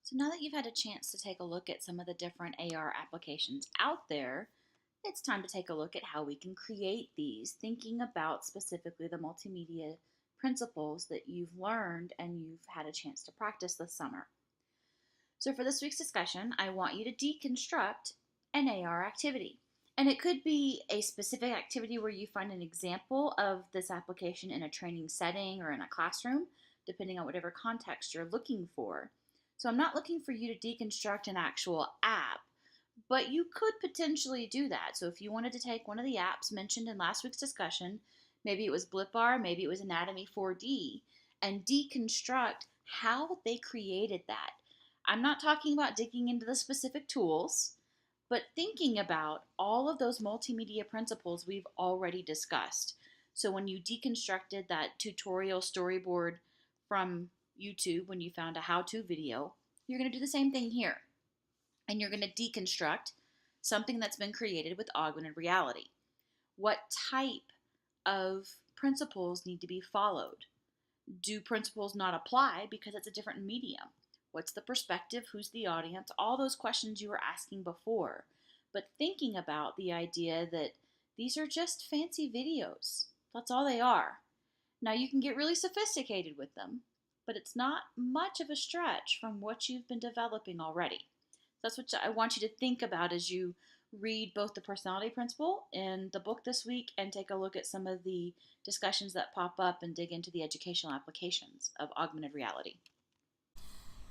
So now that you've had a chance to take a look at some of the different AR applications out there, it's time to take a look at how we can create these, thinking about specifically the multimedia principles that you've learned and you've had a chance to practice this summer. So for this week's discussion, I want you to deconstruct an AR activity. And it could be a specific activity where you find an example of this application in a training setting or in a classroom, depending on whatever context you're looking for. So I'm not looking for you to deconstruct an actual app, but you could potentially do that. So if you wanted to take one of the apps mentioned in last week's discussion, maybe it was BlipR, maybe it was Anatomy 4D, and deconstruct how they created that. I'm not talking about digging into the specific tools, but thinking about all of those multimedia principles we've already discussed. So when you deconstructed that tutorial storyboard from YouTube, when you found a how-to video, you're going to do the same thing here. And you're going to deconstruct something that's been created with augmented reality. What type of principles need to be followed? Do principles not apply because it's a different medium? What's the perspective? Who's the audience? All those questions you were asking before. But thinking about the idea that these are just fancy videos. That's all they are. Now you can get really sophisticated with them, but it's not much of a stretch from what you've been developing already. That's what I want you to think about as you read both the personality principle in the book this week and take a look at some of the discussions that pop up and dig into the educational applications of augmented reality.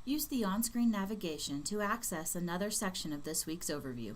Use the on-screen navigation to access another section of this week's overview.